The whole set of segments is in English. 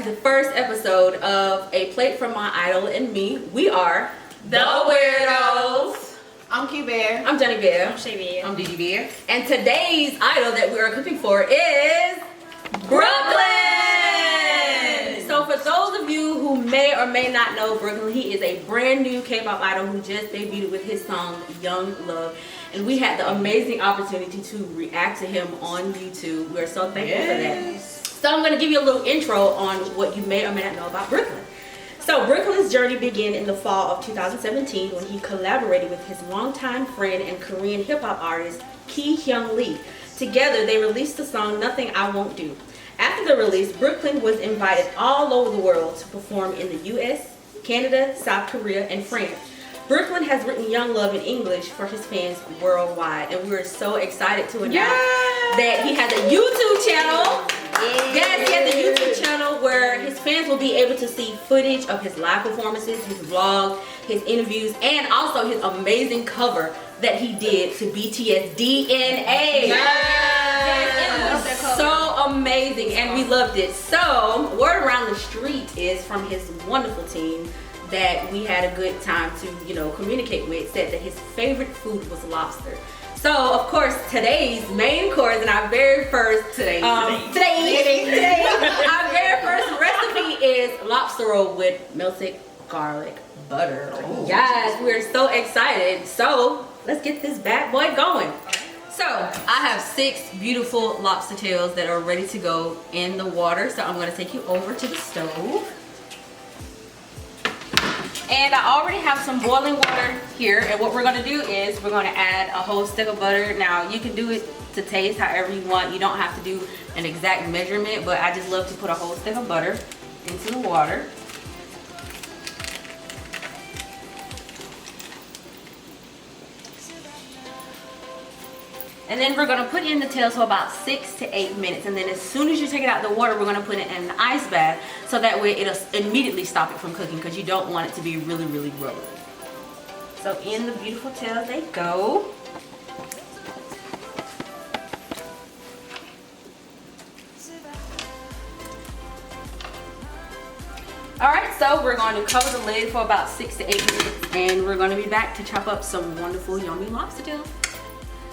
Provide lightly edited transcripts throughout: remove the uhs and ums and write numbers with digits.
to the first episode of A Plate from My Idol and Me. We are the Weir-Dos. I'm Q Bear. I'm Johnny Bear. I'm Shay Bear. I'm Didi Bear. And today's idol that we are cooking for is Brooklyn. So for those of you who may or may not know Brooklyn, he is a brand new K-pop idol who just debuted with his song Young Love. And we had the amazing opportunity to react to him on YouTube. We're so thankful for that. So I'm going to give you a little intro on what you may or may not know about Brooklyn. So Brooklyn's journey began in the fall of 2017 when he collaborated with his longtime friend and Korean hip-hop artist Ki Hyung Lee. Together they released the song Nothing I Won't Do. After the release, Brooklyn was invited all over the world to perform in the US, Canada, South Korea, and France. Brooklyn has written Young Love in English for his fans worldwide, and we're so excited to announce that he has a YouTube channel. Yes, he has a YouTube channel where his fans will be able to see footage of his live performances, his vlogs, his interviews, and also his amazing cover that he did to BTS DNA. Yes, it was so amazing, and we loved it. So, word around the street is from his wonderful team that we had a good time to, communicate with, said that his favorite food was lobster. So, of course, today's main course and our very first our very first recipe is lobster roll with melted garlic butter. Ooh. Yes, we're so excited. So, let's get this bad boy going. So, I have 6 beautiful lobster tails that are ready to go in the water. So, I'm going to take you over to the stove. And I already have some boiling water here, and what we're going to do is we're going to add a whole stick of butter. Now you can do it to taste however you want. You don't have to do an exact measurement, but I just love to put a whole stick of butter into the water. And then we're going to put in the tails for about 6 to 8 minutes. And then as soon as you take it out of the water, we're going to put it in an ice bath. So that way it'll immediately stop it from cooking because you don't want it to be really, really rubbery. So in the beautiful tails they go. Alright, so we're going to cover the lid for about 6 to 8 minutes. And we're going to be back to chop up some wonderful, yummy lobster tails.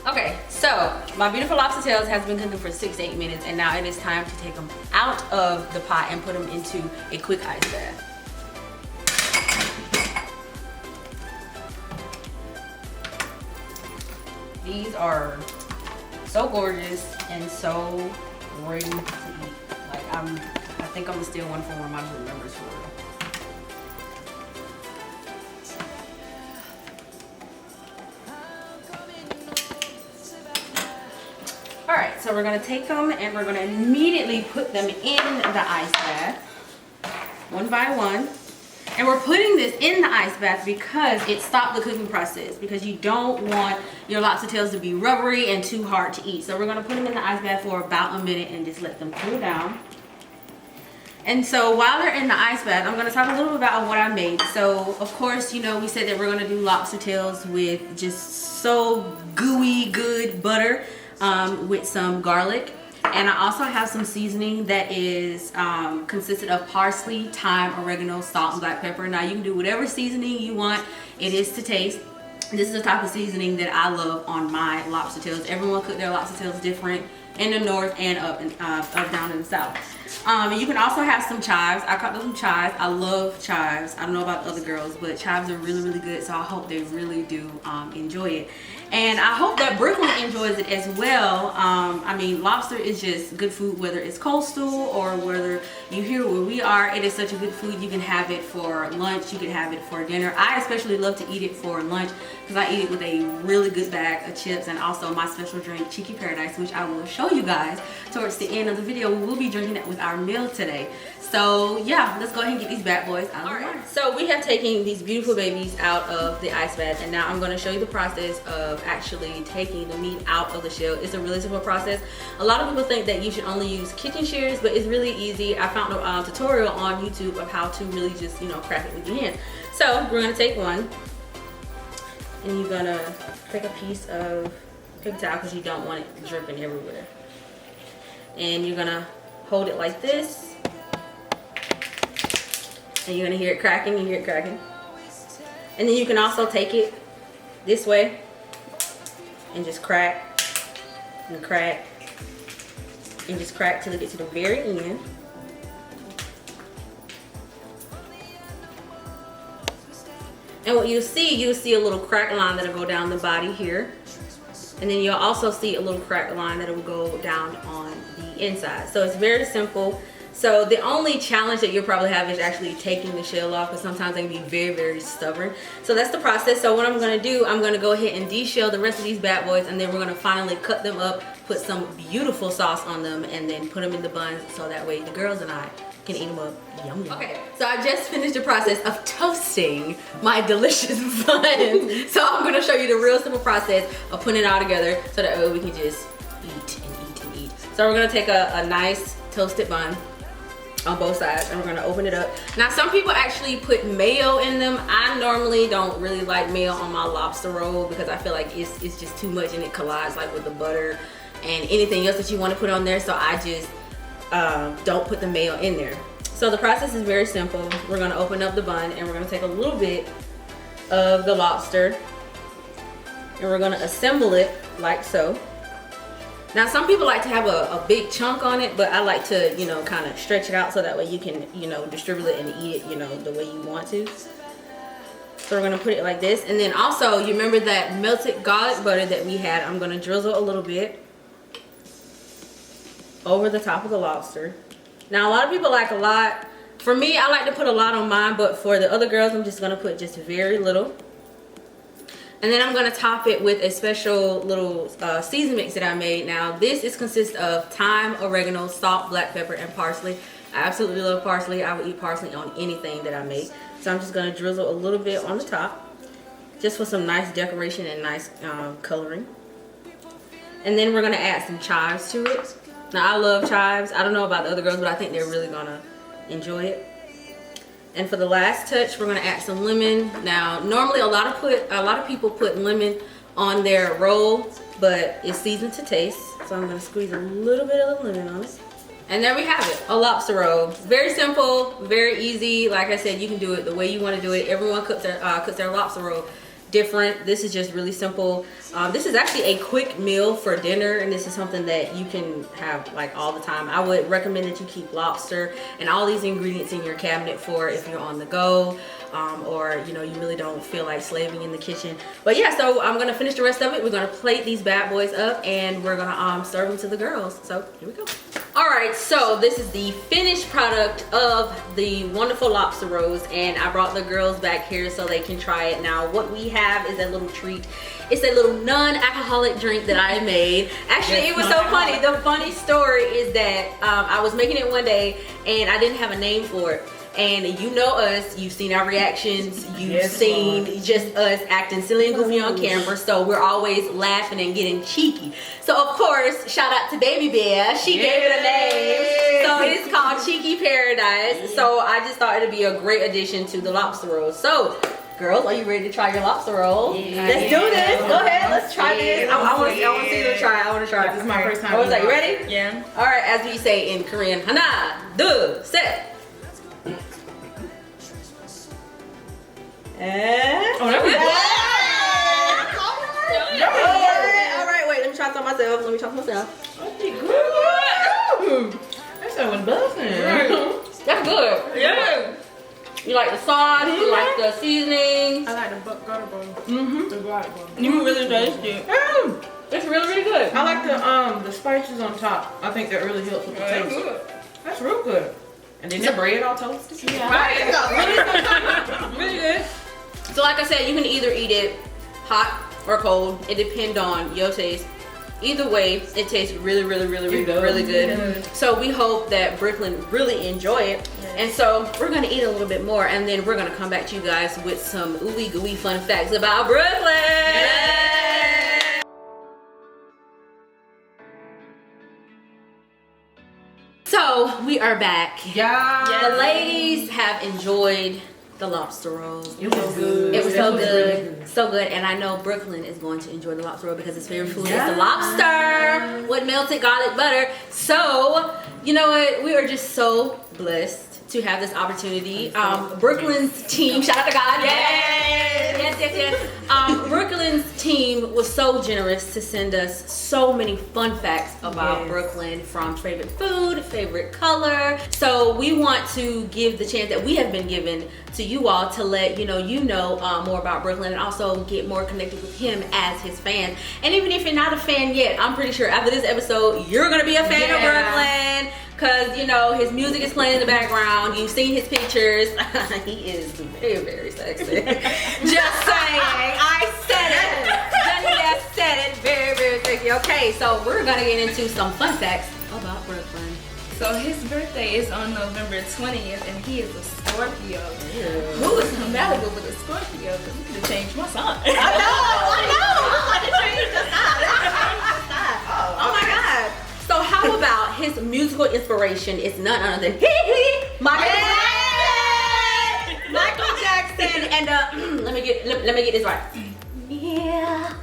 Okay, so my beautiful lobster tails has been cooking for 6 to 8 minutes, and now it is time to take them out of the pot and put them into a quick ice bath. These are so gorgeous and so ready to eat. Like I think I'm gonna steal one from one of my group members for real. Alright, so we're going to take them and we're going to immediately put them in the ice bath, one by one. And we're putting this in the ice bath because it stopped the cooking process, because you don't want your lobster tails to be rubbery and too hard to eat. So we're going to put them in the ice bath for about a minute and just let them cool down. And so while they're in the ice bath, I'm going to talk a little bit about what I made. So, of course, we said that we're going to do lobster tails with just so gooey, good butter. With some garlic, and I also have some seasoning that is consisted of parsley, thyme, oregano, salt, and black pepper. Now you can do whatever seasoning you want. It is to taste. This is the type of seasoning that I love on my lobster tails. Everyone cook their lobster tails different in the north and up down in the south. And you can also have some chives. I cut some chives. I love chives. I don't know about other girls, but chives are really, really good. So I hope they really do enjoy it. And I hope that Brooklyn enjoys it as well. I mean, lobster is just good food, whether it's coastal or whether you here where we are. It is such a good food. You can have it for lunch. You can have it for dinner. I especially love to eat it for lunch because I eat it with a really good bag of chips and also my special drink, Cheeky Paradise, which I will show you guys towards the end of the video. We will be drinking that with our meal today. So yeah, let's go ahead and get these bad boys out of the water. So we have taken these beautiful babies out of the ice bath, and now I'm going to show you the process of actually taking the meat out of the shell. It's a really simple process. A lot of people think that you should only use kitchen shears, but it's really easy. I found a tutorial on YouTube of how to really just crack it with your hands. So we're going to take one, and you're going to take a piece of paper towel because you don't want it dripping everywhere. And you're going to hold it like this. And you're gonna hear it cracking, you hear it cracking. And then you can also take it this way and just crack and crack and just crack till it gets to the very end. And what you'll see a little crack line that'll go down the body here. And then you'll also see a little crack line that'll go down on the inside. So it's very simple. So the only challenge that you'll probably have is actually taking the shell off, because sometimes they can be very, very stubborn. So that's the process. So what I'm gonna do, I'm gonna go ahead and de-shell the rest of these bad boys, and then we're gonna finally cut them up, put some beautiful sauce on them, and then put them in the buns so that way the girls and I can eat them up. Yum, yum. Okay, so I just finished the process of toasting my delicious buns. So I'm gonna show you the real simple process of putting it all together so that way we can just eat and eat and eat. So we're gonna take a nice toasted bun on both sides, and we're gonna open it up. Now some people actually put mayo in them. I normally don't really like mayo on my lobster roll because I feel like it's just too much and it collides like with the butter and anything else that you want to put on there. So I just don't put the mayo in there. So the process is very simple. We're gonna open up the bun and we're gonna take a little bit of the lobster and we're gonna assemble it like so. Now some people like to have a big chunk on it, but I like to, you know, kind of stretch it out so that way you can, you know, distribute it and eat it, you know, the way you want to. So we're gonna put it like this. And then also, you remember that melted garlic butter that we had? I'm gonna drizzle a little bit over the top of the lobster. Now a lot of people like a lot. For me, I like to put a lot on mine, but for the other girls, I'm just gonna put just very little. And then I'm gonna top it with a special little season mix that I made. Now this consists of thyme, oregano, salt, black pepper, and parsley. I absolutely love parsley. I would eat parsley on anything that I make. So I'm just gonna drizzle a little bit on the top, just for some nice decoration and nice coloring. And then we're gonna add some chives to it. Now I love chives. I don't know about the other girls, but I think they're really gonna enjoy it. And for the last touch, we're gonna add some lemon. Now, normally a lot of people put lemon on their roll, but it's seasoned to taste. So I'm gonna squeeze a little bit of the lemon on it. And there we have it, a lobster roll. Very simple, very easy. Like I said, you can do it the way you want to do it. Everyone cooks their lobster roll different. This is just really simple. This is actually a quick meal for dinner, and this is something that you can have like all the time. I would recommend that you keep lobster and all these ingredients in your cabinet for if you're on the go, or you know, you really don't feel like slaving in the kitchen. But yeah, so I'm gonna finish the rest of it. We're gonna plate these bad boys up and we're gonna serve them to the girls. So here we go. All right, so this is the finished product of the wonderful lobster rolls, and I brought the girls back here so they can try it. Now what we have is a little treat. It's a little non-alcoholic drink that I made. Actually, it was so funny. The funny story is that I was making it one day and I didn't have a name for it. And you know us, you've seen our reactions, you've seen just us acting silly and goofy on camera, so we're always laughing and getting cheeky. So of course, shout out to Baby Bear, she gave it a name. So it is called Cheeky Paradise. So I just thought it'd be a great addition to the lobster roll. So girls, are you ready to try your lobster roll? Yeah. Let's do this. Go ahead, let's try this. I want to see you try. I want to try. This is my first time. Oh, is that you ready? Yeah. All right, as we say in Korean, 하나, 둘, 셋. Oh, that was all right, wait, let me try some myself. That's good. That sound was buzzing. That's good. Yeah. You like the sauce, you like the seasoning. I like the garlic bun. Mm-hmm. The garlic bun. You really tasty. It's really, really good. I like the spices on top. I think that really helps with the taste. Good. That's real good. And then the bread all toasted. Yeah. Right. Really good. So like I said, you can either eat it hot or cold. It depends on your taste. Either way, it tastes really, really, really, really good. So we hope that Brooklyn really enjoy it. And so we're gonna eat a little bit more, and then we're gonna come back to you guys with some ooey gooey fun facts about Brooklyn. So we are back. Yeah. The ladies have enjoyed the lobster rolls. It was good. It was so really good. So good. And I know Brooklyn is going to enjoy the lobster roll because his favorite food is the lobster with melted garlic butter. So, you know what? We are just so blessed to have this opportunity. Brooklyn's team, shout out to God. Yes. Brooklyn's team was so generous to send us so many fun facts about Brooklyn, from favorite food, favorite color. So we want to give the chance that we have been given to you all to let you know more about Brooklyn, and also get more connected with him as his fan. And even if you're not a fan yet, I'm pretty sure after this episode you're gonna be a fan of Brooklyn, because his music is playing in the background. You've seen his pictures. He is very, very sexy. Just saying. I said it. Just said it. Very, very sexy. Okay, so we're gonna get into some fun facts about Brooklyn. So his birthday is on November 20th, and he is a Scorpio. Who is compatible with a Scorpio? Because we could have changed my sign. I know. I'm about to change the sign. Oh my God. So how about his musical inspiration is none other than Michael Jackson, and let me get this right. Yeah.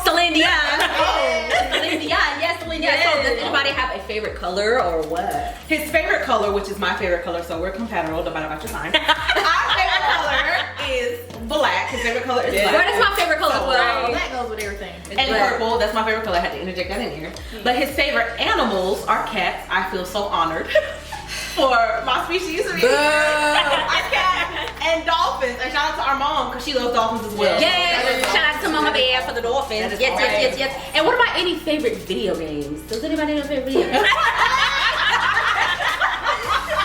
Celine Dion. Celine Dion. Yes, Celine Dion. So does anybody have a favorite color or what? His favorite color, which is my favorite color, so we're compatible, no matter about your sign. Our favorite color is black. His favorite color is black. What is my favorite color? Well, that goes with everything. And purple, that's my favorite color. I had to interject that in here. But his favorite animals are cats. I feel so honored for my species to be here. Our cat and dolphins. And shout out to our mom, because she loves dolphins as well. Yes. Shout out to Mama Bear for the dolphins. Yes. And what about any favorite video games? Does anybody have a favorite video game?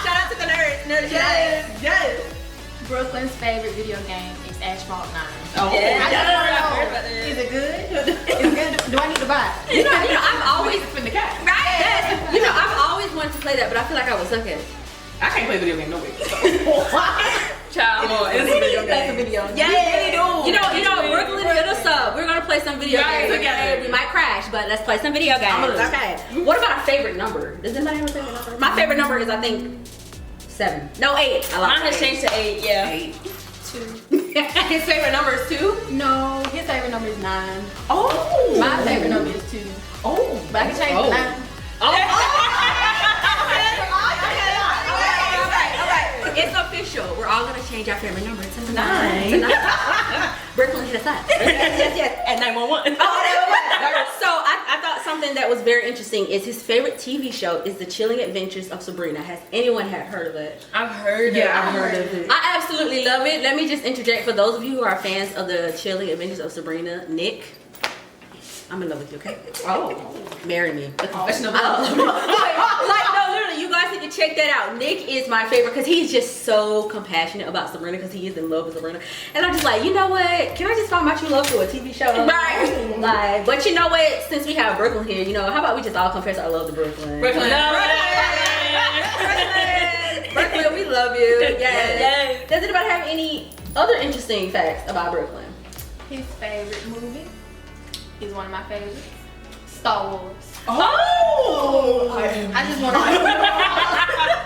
Shout out to the nerds. Yes. Brooklyn's favorite video game is Asphalt 9. Oh. Is it good? It's good. Do I need to buy it? I've always It's been the cat. right. I've always wanted to play that, but I feel like I would suck at it. I can't play video game no way. Child. It's a video game. That's a video game. Yeah, Brooklyn, hit us up. We're gonna play some video Right, games. together. We might crash, but let's play some video games. Okay. What about a favorite number? Does anybody have a favorite number? My favorite number is, I think, 7. No, 8. I like Mine has changed to 8, yeah. 8. 2. His favorite number is 2. No, his favorite number is 9. Oh. My favorite number is 2. Oh. But I can change to 9. It's official. We're all gonna change our favorite number to 9. 9. Brooklyn, hit us up. Yes. At 911. So I thought something that was very interesting is his favorite TV show is The Chilling Adventures of Sabrina. Has anyone heard of it? I've heard of Yeah, I've heard of it. I absolutely love it. Let me just interject for those of you who are fans of The Chilling Adventures of Sabrina. Nick, I'm in love with you, okay? Oh. Marry me. The confession of Like, no, literally, you guys need to check that out. Nick is my favorite because he's just so compassionate about Sabrina, because he is in love with Sabrina. And I'm just like, you know what? Can I just find my true love through a TV show? Right. Like, but you know what? Since we have Brooklyn here, how about we just all confess our love to Brooklyn? Brooklyn. Brooklyn, we love you. Yes. Yes. Does anybody have any other interesting facts about Brooklyn? His favorite movie is one of my favorites. Star Wars. Oh. I just want to.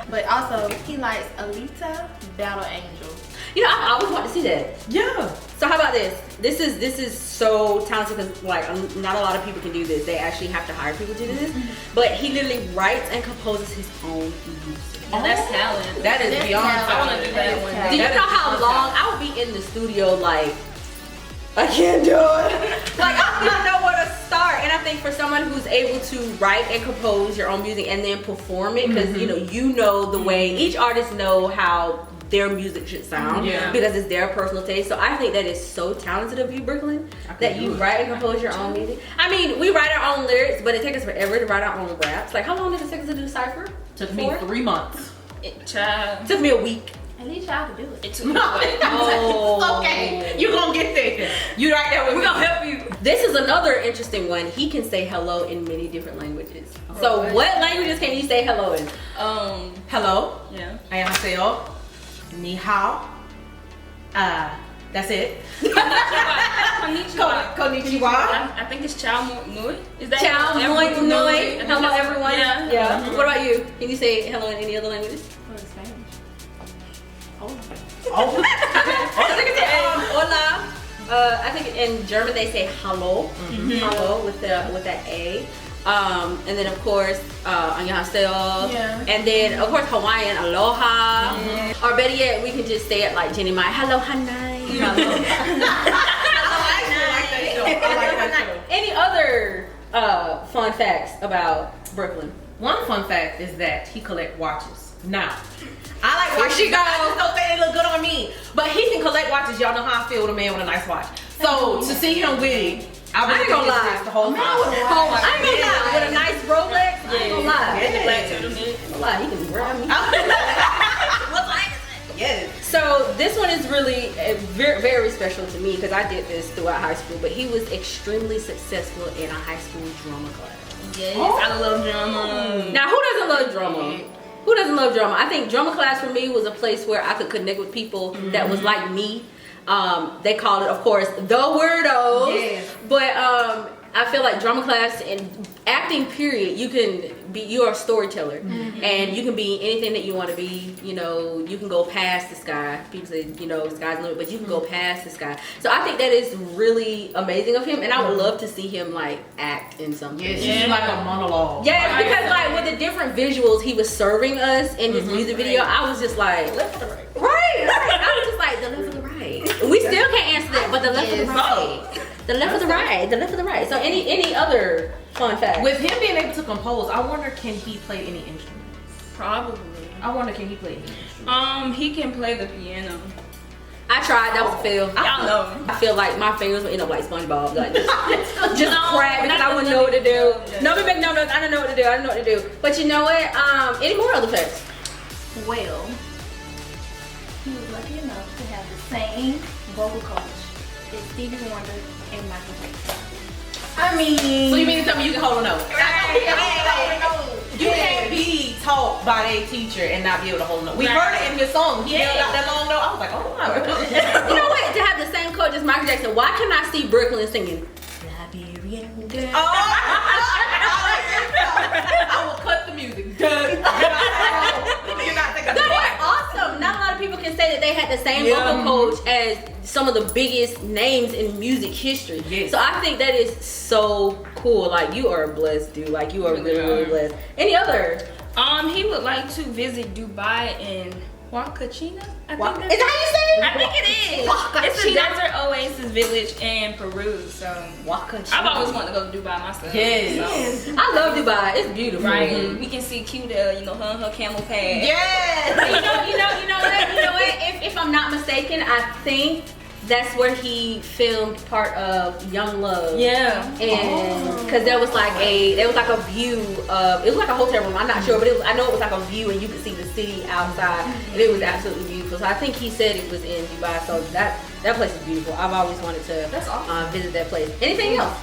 But also, he likes Alita, Battle Angel. I always want to see that. Yeah. So how about this? This is so talented, because not a lot of people can do this. They actually have to hire people to do this. But he literally writes and composes his own music. And that's talent. That is beyond talent. I want to do that one Do day. you know how long I would be in the studio like, I can't do it. Like, I don't know where to start. And I think for someone who's able to write and compose your own music and then perform it, because you know the way each artist know how their music should sound, because it's their personal taste. So I think that is so talented of you, Brooklyn, that you write and compose your own music. I mean, we write our own lyrics, but it takes us forever to write our own raps. Like, how long did it take us to do Cypher? Took me 3 months. Child. It took me a week. At least y'all can do it. It took me Oh. Okay, you gonna get there. You right there with me. We're gonna help you. This is another interesting one. He can say hello in many different languages. So what languages can you say hello in? Hello. Yeah. Annyeonghaseyo. Ni hao. That's it. Konnichiwa. Konnichiwa. I think it's Chow Moi. Is that Ciao, moi, noi. Hello, everyone. Yeah. What about you? Can you say hello in any other languages? Spanish. Oh. Hola. I think in German they say hallo. Hallo with that A. And then of course, annyeonghaseyo. Yeah. And then of course Hawaiian, aloha. Or better yet, we can just say it like Jenny Mai, hello hanai. I like that show. Any other fun facts about Brooklyn? One fun fact is that he collect watches. Now, I like Here watches. she goes. I just don't think they look good on me. But he can collect watches. Y'all know how I feel with a man with a nice watch. So to see him with it, I ain't gonna lie. The whole time. I ain't gonna lie. With a nice Rolex, I ain't gonna lie. Yeah. He can grab me. Yes. So this one is really very, very special to me because I did this throughout high school. But he was extremely successful in a high school drama class. Yes, I love drama. Now, who doesn't love drama? Who doesn't love drama? I think drama class for me was a place where I could connect with people that was like me. They call it, of course, the Weir-Dos. Yes. But I feel like drama class and acting, period, you are a storyteller. And you can be anything that you want to be. You know, you can go past the sky. People say, you know, the sky's the limit, but you can go past the sky. So I think that is really amazing of him. And I would love to see him like act in something. Yes, it's like a monologue. Yes, because like with the different visuals he was serving us in his music video, I was just like, Left or the right? right. I was just like, the left or the right. We still can't answer that, but the left or the right. The left or the right. The left or the right. So any other fun facts? With him being able to compose, I wonder can he play any instruments? Probably. I wonder can he play any instruments? He can play the piano. I tried, that was a fail. Y'all know. I feel like my fingers would end up like SpongeBob, like just No, crap because I wouldn't know what to do. Nobody make no notes. I don't know what to do. I don't know what to do. But you know what? Any more other facts? Well, he was lucky enough to have the same vocal coach as Stevie Wonder and Michael Jackson. I mean, so you mean to tell me you can hold a note? You can't be taught by a teacher and not be able to hold a note. We heard it in your song. He held out that long note. I was like, oh my. You know what? To have the same coach as Michael Jackson, why can I see Brooklyn singing Liberian Girl? I will cut the music. You're not thinking That is awesome. Not a lot of people can say that they had the same vocal coach as some of the biggest names in music history. Yes. So I think that is so cool. Like, you are blessed, dude. Like, you are really blessed. Any other? He would like to visit Dubai and Wakachina. I think Is that how you say it? I think it is. It's a desert oasis village in Peru. So I've always wanted to go to Dubai myself. Yes. So, I love Dubai. It's beautiful. right. We can see Cuda, her camel pad. Yes. You know what? If I'm not mistaken, I think that's where he filmed part of Young Love. Yeah. And because there was like a view of, it was like a hotel room, I'm not sure, but I know it was like a view and you could see the city outside and it was absolutely beautiful. So I think he said it was in Dubai, so that place is beautiful. I've always wanted to visit that place. Anything else?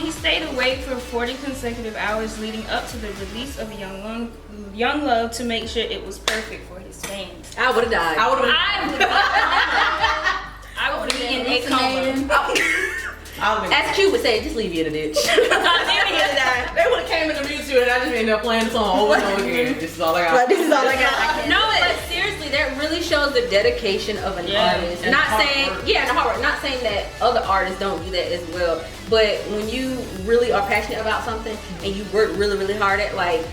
He stayed awake for 40 consecutive hours leading up to the release of Young Love to make sure it was perfect for his fans. I would have died. I would be in a coma. As Q would say, just leave you in a ditch. They would have came in the music and I just ended up playing the song over and over again. This is all I got. This is all I got. No, but seriously, that really shows the dedication of an artist. And Not hard saying, work. the hard work. Not saying that other artists don't do that as well. But when you really are passionate about something and you work really, really hard at, like,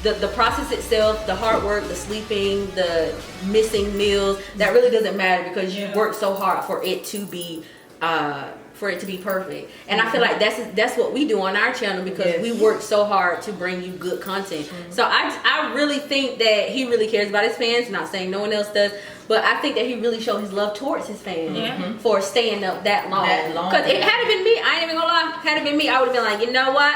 the process itself, the hard work, the sleeping, the missing meals, that really doesn't matter because you work so hard for it to be perfect. And I feel like that's what we do on our channel because we work so hard to bring you good content. So I really think that he really cares about his fans. Not saying no one else does, but I think that he really showed his love towards his fans for staying up that long. Because it had been me, I ain't even gonna lie, had it been me, I would have been like, you know what?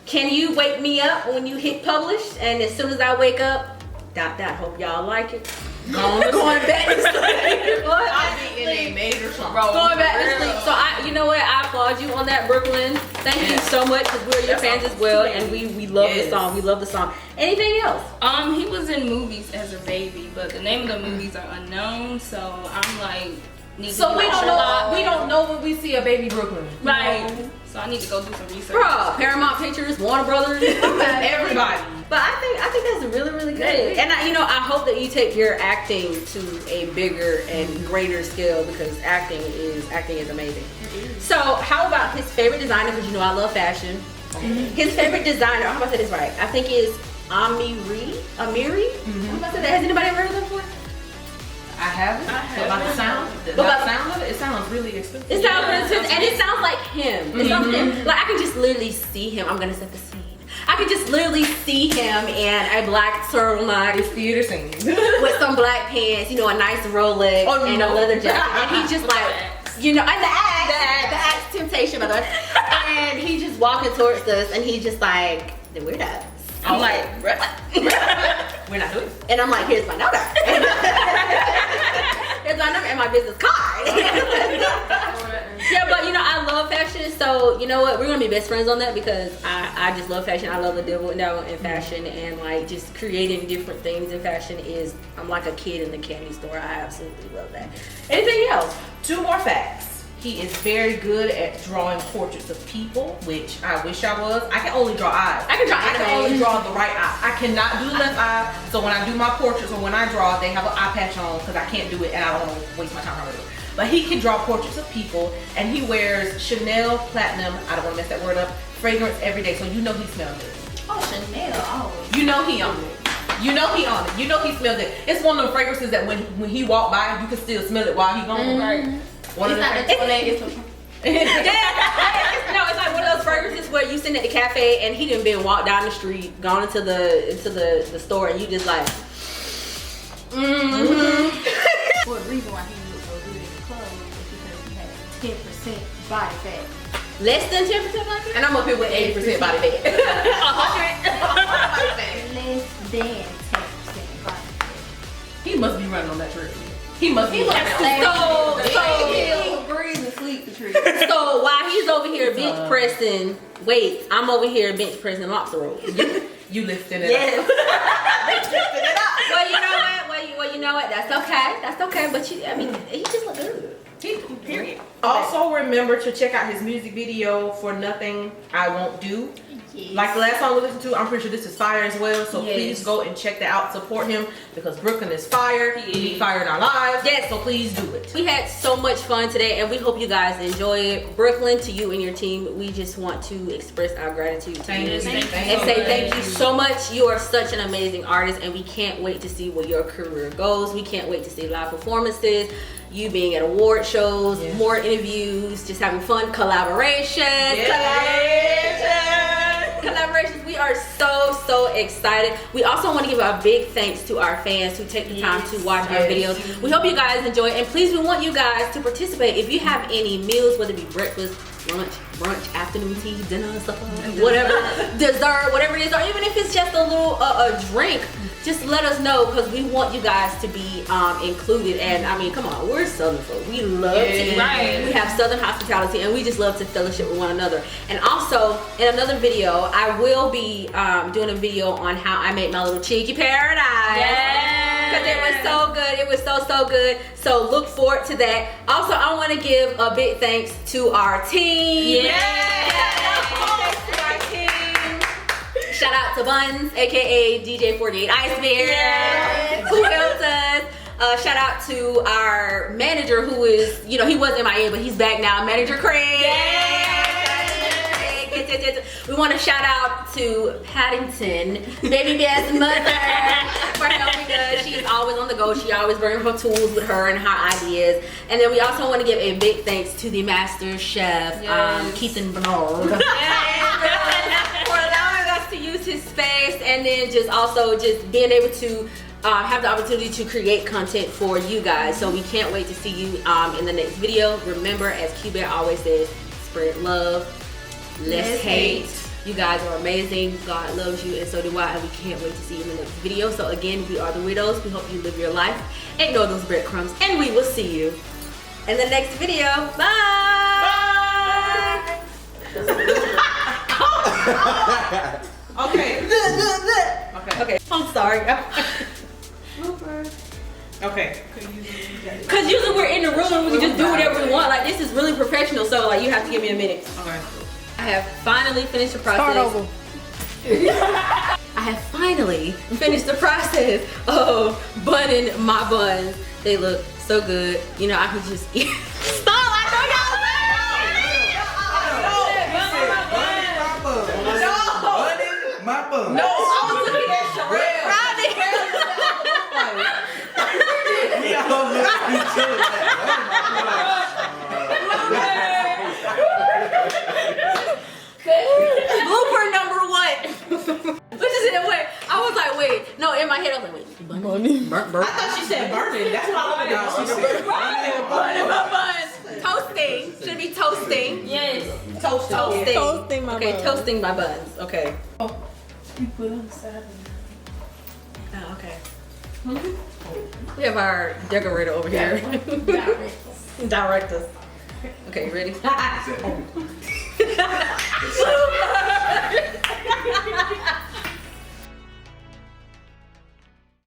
Can you wake me up when you hit publish? And as soon as I wake up, hope y'all like it. Going back to sleep. I'd be in a major song. Going back to sleep. So you know what? I applaud you on that, Brooklyn. Thank you so much because we're your fans as well, and we love the song. We love the song. Anything else? He was in movies as a baby, but the name of the movies are unknown. So I'm like, We don't know when we see a baby Brooklyn. Right. So I need to go do some research. Bro, Paramount Pictures, Warner Brothers, Everybody. But I think that's really, really good. And I hope that you take your acting to a bigger and greater scale, because acting is amazing. So how about his favorite designer? Because I love fashion. His favorite designer, how am I say this right? I think is Amiri. How am I say that? Has anybody ever heard of them before? I haven't. But by the sound of it, it sounds really expensive. It sounds really expensive, and it sounds like him. It sounds like him. Like I can just literally see him. I'm gonna set the scene. I can just literally see him in a black turtleneck. It's theater scene. With some black pants, a nice Rolex and a leather jacket. And he's just like, and the axe temptation, by the way. And he just walking towards us, and he's just like, the Weir-Dos. I'm like, we're not doing it. And I'm like, here's my number. Here's my number and my business card. Yeah, but I love fashion, so you know what? We're gonna be best friends on that, because I just love fashion. I love the devil and devil in fashion, and like just creating different things in fashion I'm like a kid in the candy store. I absolutely love that. Anything else? 2 more facts. He is very good at drawing portraits of people, which I wish I was. I can only draw eyes. I can only draw the right eye. I cannot do the left eye. So when I do my portraits or when I draw, they have an eye patch on because I can't do it and I don't want to waste my time trying to do it. But he can draw portraits of people, and he wears Chanel Platinum, I don't want to mess that word up, fragrance every day. So he smells good. Oh, Chanel, always. He on it. He smells it. It's one of the fragrances that when he walk by, you can still smell it while he gone. Right? One of the it's like one of those fragrances where you sitting at the cafe and he done been walked down the street, gone into the store, and you just like, Well, the reason why he looked so good in the club was because he had 10% body fat. Less than 10% body fat? And I'm up here with 80% body fat. 100% body fat. Less than 10% body fat. He must be running on that trip. He must be like so breathe and sleep the tree. So while he's over here bench pressing weights, I'm over here bench pressing lobster rolls. You lifting it up. Lifting it up. Well, you know what? Well, you know what? That's okay. That's okay. But he just look good. Period. Also remember to check out his music video for Nothing I Won't Do. Yes. Like the last song we listened to, I'm pretty sure this is fire as well. So please go and check that out. Support him, because Brooklyn is fire. We need fire in our lives. Yes, so please do it. We had so much fun today, and we hope you guys enjoy it. Brooklyn, to you and your team, we just want to express our gratitude to you. Thank you so much. You are such an amazing artist, and we can't wait to see where your career goes. We can't wait to see live performances, you being at award shows, more interviews, just having fun, collaborations. Collaborations. We are so excited. We also want to give a big thanks to our fans who take the time to watch our videos. We hope you guys enjoy, and please, we want you guys to participate. If you have any meals, whether it be breakfast, lunch, brunch, afternoon tea, dinner, stuff like that, whatever, dessert, whatever it is, or even if it's just a little a drink, just let us know, because we want you guys to be included. And I mean, come on, we're Southern folk. We love to eat. We have Southern hospitality, and we just love to fellowship with one another. And also, in another video, I will be doing a video on how I made my little cheeky paradise. Because it was so good. It was so good. So look forward to that. Also, I want to give a big thanks to our team. Shout out to Buns, aka DJ48 Ice Bear, who helped us. Shout out to our manager, who is, he was MIA, but he's back now. Manager Craig. We want to shout out to Paddington, baby best mother, for helping us. She is always on the go. She always brings her tools with her and her ideas. And then we also want to give a big thanks to the master chef, Keith and Bernard. For allowing us to use his space, and then just being able to have the opportunity to create content for you guys. So we can't wait to see you in the next video. Remember, as Q-Bear always says, spread love, less hate. You guys are amazing. God loves you, and so do I, and we can't wait to see you in the next video. So again, we are the Weir-Dos. We hope you live your life, ignore those breadcrumbs, and we will see you in the next video. Bye! Okay. I'm sorry. Okay. Because usually we're in the room and we can just do whatever we want. Like, this is really professional, so like you have to give me a minute. Okay. I have finally finished the process. Start over. I have finally finished the process of bunning my buns. They look so good. You know, I can just eat. Stop! I know y'all My bun. No, I was looking at Sherelle. We all look at each other like, Blooper number 1. Which is in a way. I was like, wait. No, in my head, I was like, wait. Bunny. Burnt. I thought she said burning. That's why I was Bunning my buns. Toasting. Should be toasting. Yes. Toasting. Toasting my okay, buns. toasting my buns. Okay. You put on the side. Oh, okay. We have our decorator over here. Direct us. Okay, you ready?